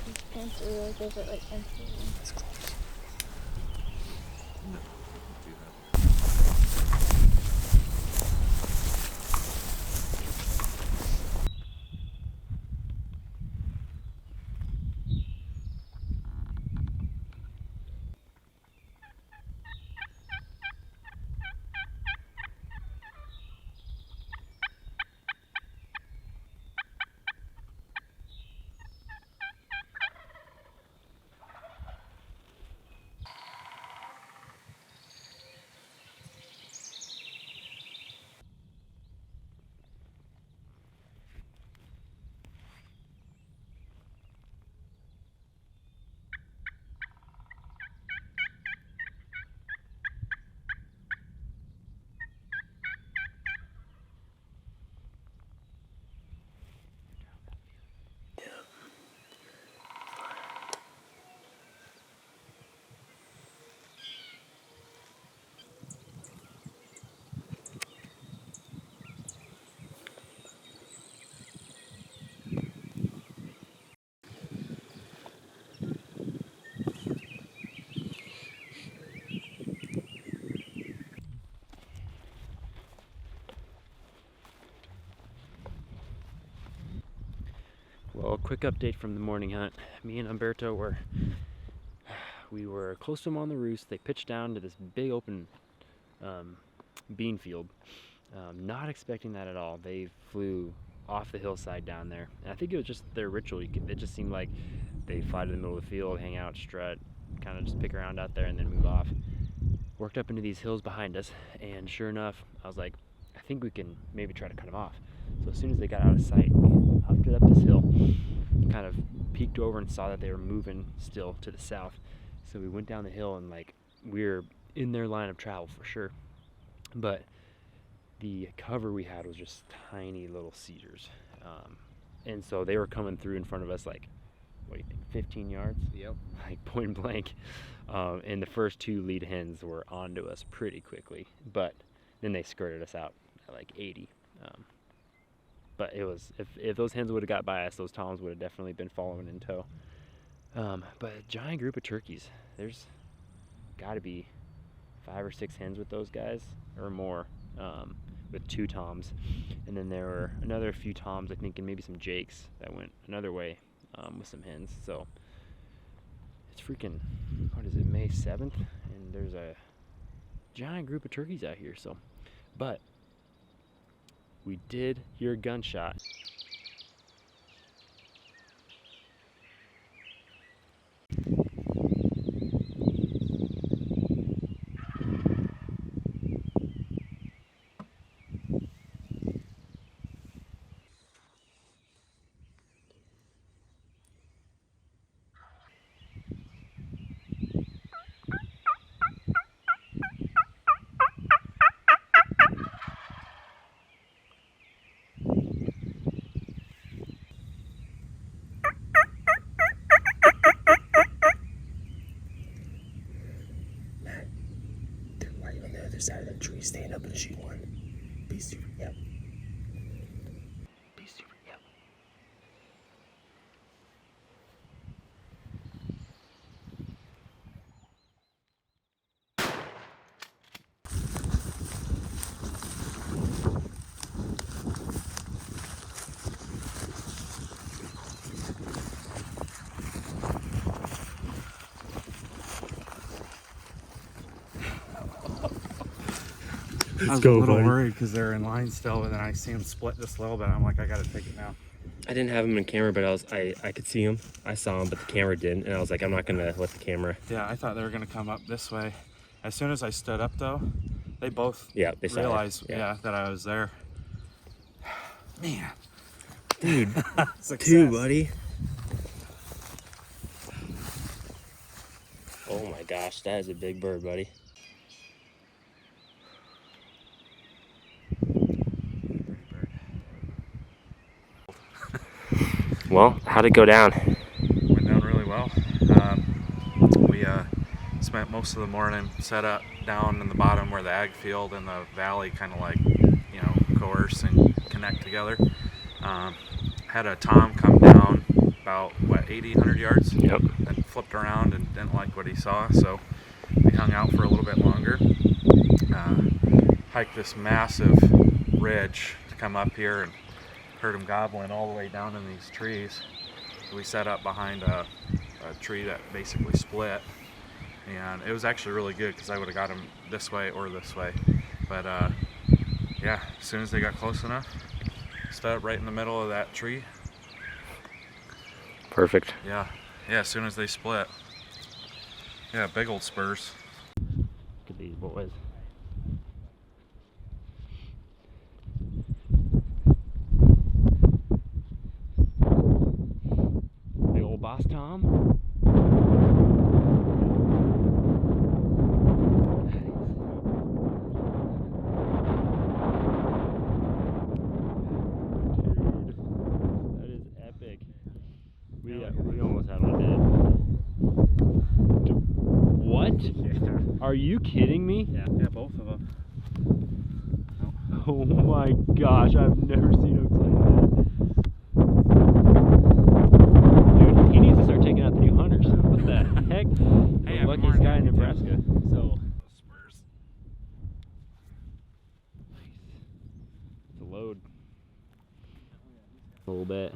These pants are really good, but like empty. That's cool. Well, quick update from the morning hunt. Me and Umberto were close to them on the roost. They pitched down to this big open bean field. Not expecting that at all. They flew off the hillside down there. And I think it was just their ritual. It just seemed like they fly to the middle of the field, hang out, strut, kind of just pick around out there and then move off. Worked up into these hills behind us, and sure enough, I was like, I think we can maybe try to cut them off. So as soon as they got out of sight, we huffed it up this hill, kind of peeked over and saw that they were moving still to the south. So we went down the hill and like we're in their line of travel for sure. But the cover we had was just tiny little cedars. And so they were coming through in front of us like, what do you think, 15 yards? Yep. Like point blank. And the first two lead hens were onto us pretty quickly, but then they skirted us out at like 80. But it was, if those hens would have got by us, those toms would have definitely been following in tow. But a giant group of turkeys. There's got to be 5 or 6 hens with those guys or more, with 2 toms. And then there were another few toms, I think, and maybe some jakes that went another way with some hens. So it's freaking, what is it, May 7th? And there's a giant group of turkeys out here. So, but we did hear a gunshot. Side of that tree, stand up and shoot one. Be super, yep. Be super, yep. I was a little worried because they're in line still, but then I see them split just a little bit. I'm like, I gotta take it now. I didn't have him in camera, but I could see him. I saw him, but the camera didn't, and I was like, I'm not gonna let the camera. Yeah, I thought they were gonna come up this way. As soon as I stood up, though, they both they realized, that I was there. Man, dude, two, buddy. Oh my gosh, that is a big bird, buddy. Well, how'd it go down? Went down really well. We spent most of the morning set up down in the bottom where the ag field and the valley kind of like, coerce and connect together. Had a tom come down about, what, 80, 100 yards? Yep. Then flipped around and didn't like what he saw, so we hung out for a little bit longer. Hiked this massive ridge to come up here and heard him gobbling all the way down in these trees. We set up behind a tree that basically split, and it was actually really good because I would have got him this way or this way. But yeah, as soon as they got close enough, stood up right in the middle of that tree. Perfect. Yeah, as soon as they split. Yeah, big old spurs. Look at these boys. Big old Boss Tom. Dude, that is epic. We almost had one dead. What? Yeah. Are you kidding me? Yeah, both of them. Oh my gosh, I've never seen Oaks like that. Dude, he needs to start taking out the new hunters. What the heck? Hey, The luckiest guy in Nebraska. So, spurs. It's a load. A little bit.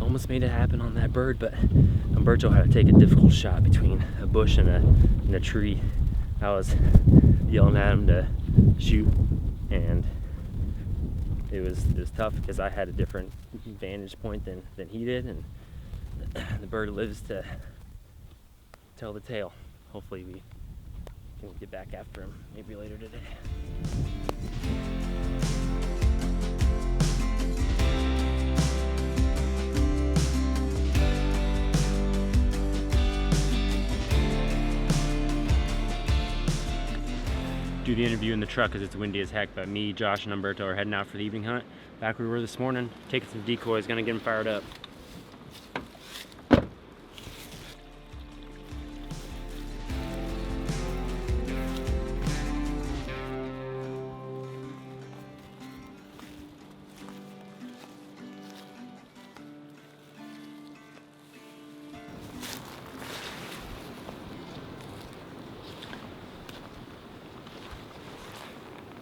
Almost made it happen on that bird, but Humberto had to take a difficult shot between a bush and a tree. I was yelling at him to shoot, and it was tough because I had a different vantage point than he did, and the bird lives to tell the tale. Hopefully we can get back after him maybe later today. Do the interview in the truck because it's windy as heck, but me, Josh, and Humberto are heading out for the evening hunt. Back where we were this morning, taking some decoys, gonna get them fired up.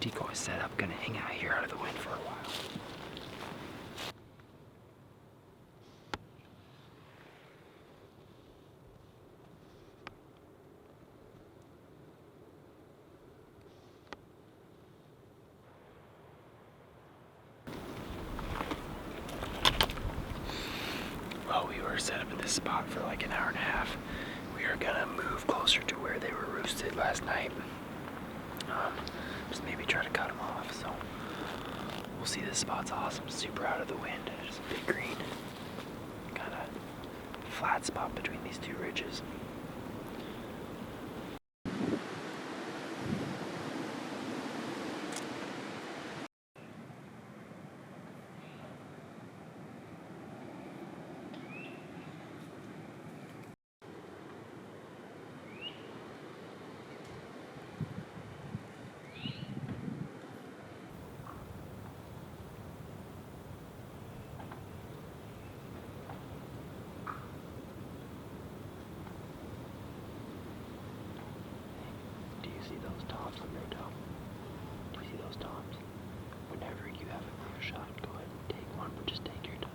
Decoy set up, gonna hang out here out of the wind for a while. set up at this spot for like an hour and a half. We are gonna move closer to where they were roosted last night. Just maybe try to cut them off. So we'll see. This spot's awesome. Super out of the wind. Just a big green, kind of flat spot between these two ridges. See those tops on their toe? Do you see those tops? Whenever you have a clear shot, go ahead and take one, but just take your time.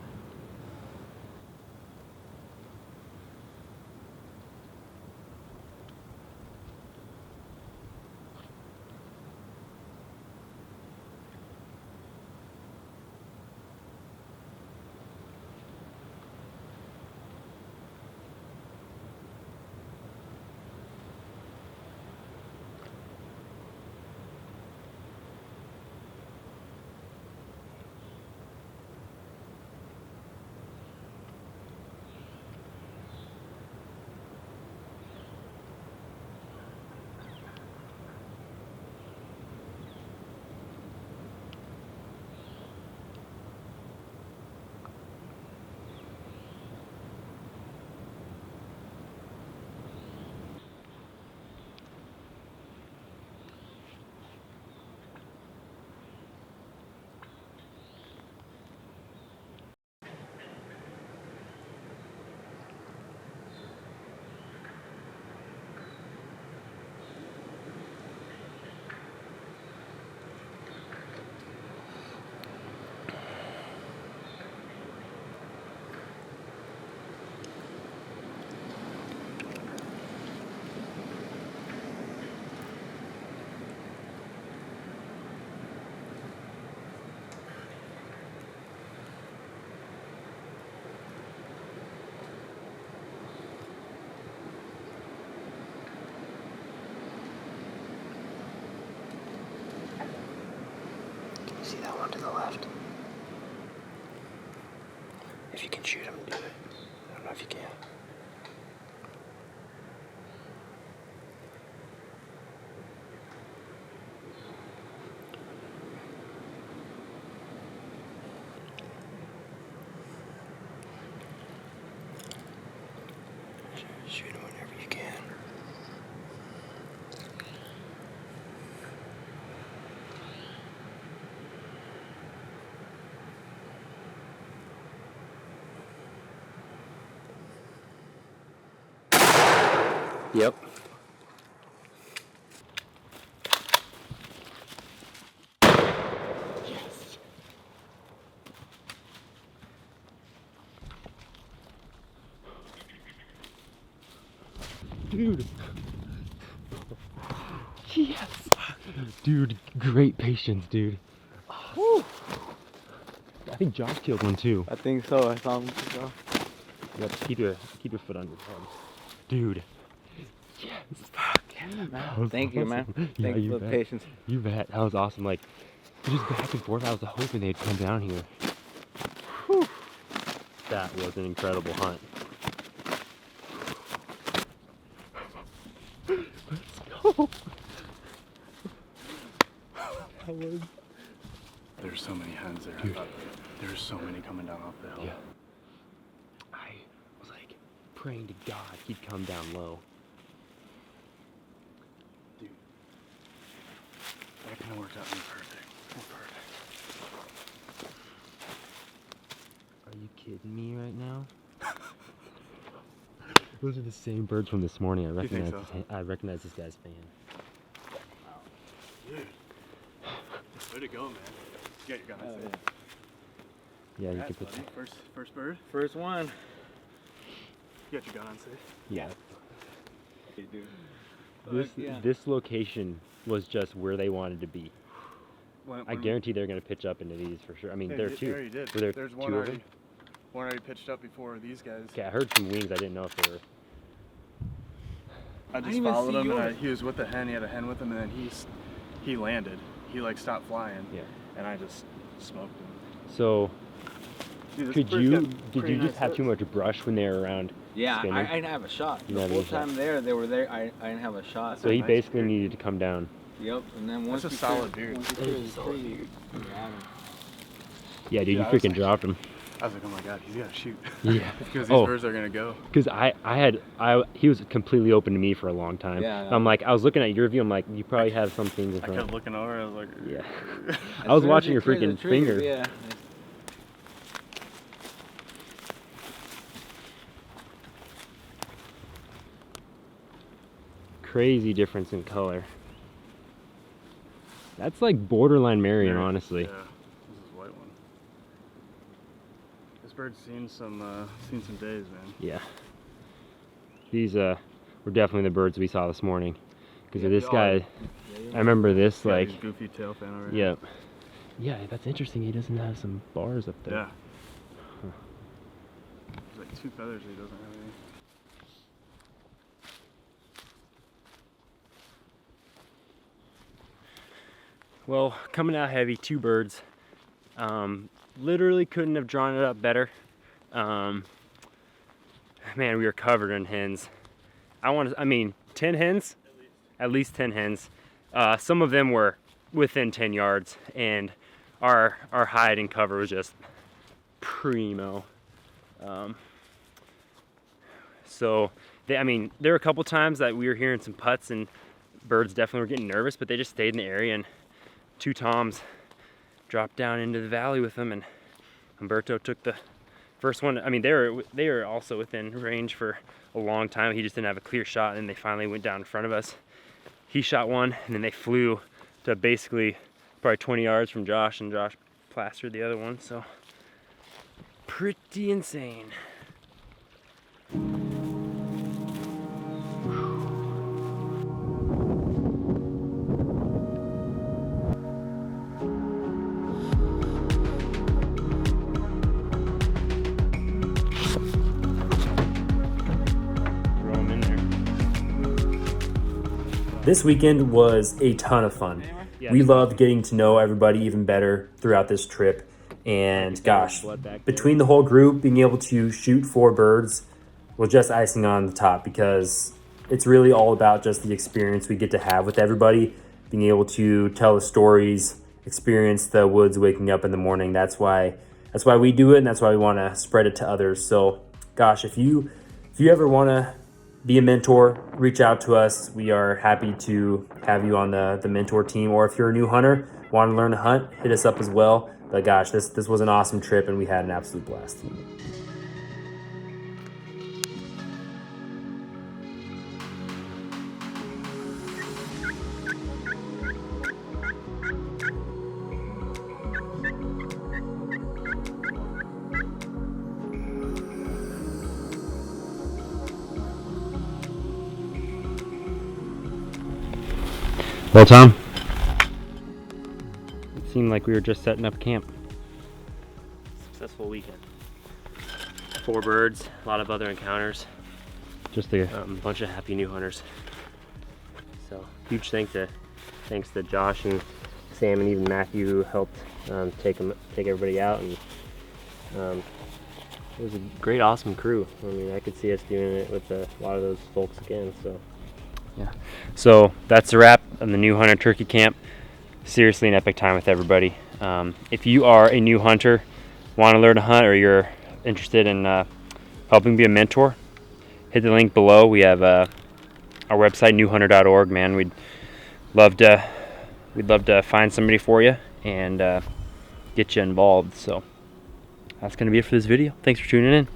See that one to the left? If you can shoot him, do it. I don't know if you can. Shoot him whenever you can. Yep. Yes. Dude. Yes. Dude, great patience, dude. Woo. I think Josh killed one too. I think so. I saw him go. You have to keep your foot on your head. Dude. Yes. Fuck. Man. Thank you, man. Yeah, Thank you for the patience. You bet. That was awesome. Like, just back and forth. I was hoping they'd come down here. Whew. That was an incredible hunt. Let's go. That was... There's so many hens there. Dude. There's so many coming down off the hill. Yeah. I was like praying to God he'd come down low. Dude, that kind of worked out to be perfect. Perfect. Are you kidding me right now? Those are the same birds from this morning. I recognize. so? I recognize this guy's fan. Dude, way to go, man. You got your gun, I say. Yeah, you Congrats, can put. buddy. First bird. First one. You got your gun on safe. Yeah. Hey, dude. This yeah. this location was just where they wanted to be. I When- guarantee they're gonna pitch up into these for sure. I mean, Hey, there are they two. already did. Were there There's two one of already. them? One already pitched up before these guys. Okay, I heard some wings. I didn't know if they were. I just didn't even followed see him, and yours. he was with the hen. He had a hen with him, and then he landed. He like stopped flying. Yeah. And I just smoked him. So, Dude, this did bird's you got did pretty you just nice have hits. too much brush when they were around? Yeah, Spinning? I didn't have a shot. You The didn't whole have a shot. time they were there, I didn't have a shot. So he nice basically beard. needed to come down. Yep, and then once a he solid cleared- beard. once he That cleared is a his solid tree, beard. you got him. Yeah, dude, Yeah, you I was freaking like- dropped him. I was like, oh my god, he's gotta shoot. Yeah. Because these Oh. birds are gonna go. Because he was completely open to me for a long time. Yeah, I'm like, I was looking at your view. I'm like, you probably have some things in I front. kept looking over. I was like, Yeah. As I was soon as watching he your cleared the freaking tree, finger. Yeah. Crazy difference in color. That's like borderline Marion, Yeah, honestly. Yeah, this is a white one. This bird's seen some days, man. Yeah. These were definitely the birds we saw this morning. Because of this guy, I remember this Got like, these goofy tail fan over here. yep. Yeah, that's interesting. He doesn't have some bars up there. Yeah. There's like 2 feathers he doesn't have any. Well, coming out heavy, 2 birds. Literally couldn't have drawn it up better. Man, we were covered in hens. I mean, 10 hens? At least 10 hens. Some of them were within 10 yards, and our hide and cover was just primo. So, there were a couple times that we were hearing some putts, and birds definitely were getting nervous, but they just stayed in the area, and 2 toms dropped down into the valley with them, and Humberto took the first one. I mean, they were also within range for a long time. He just didn't have a clear shot, and they finally went down in front of us. He shot one, and then they flew to basically probably 20 yards from Josh, and Josh plastered the other one. So pretty insane. Throw 'em in there. This weekend was a ton of fun. Yeah, We loved getting to know everybody even better throughout this trip. And gosh, blood back there. between the whole group, being able to shoot 4 birds was just icing on the top, because it's really all about just the experience we get to have with everybody, being able to tell the stories, experience the woods waking up in the morning. That's why we do it, and that's why we want to spread it to others. So gosh, if you ever want to be a mentor, reach out to us. We are happy to have you on the mentor team. Or if you're a new hunter, want to learn to hunt, hit us up as well. But gosh, this was an awesome trip, and we had an absolute blast. Well, Tom, it seemed like we were just setting up camp. Successful weekend. 4 birds, a lot of other encounters. Just a bunch of happy new hunters. So huge thanks to Josh and Sam and even Matthew, who helped take everybody out, and it was a great, awesome crew. I mean, I could see us doing it with a lot of those folks again. So. Yeah. So that's a wrap on the New Hunter Turkey Camp. Seriously, an epic time with everybody. If you are a new hunter, want to learn to hunt, or you're interested in helping be a mentor, hit the link below. We have our website, newhunter.org. Man, we'd love to find somebody for you and get you involved. So that's going to be it for this video. Thanks for tuning in.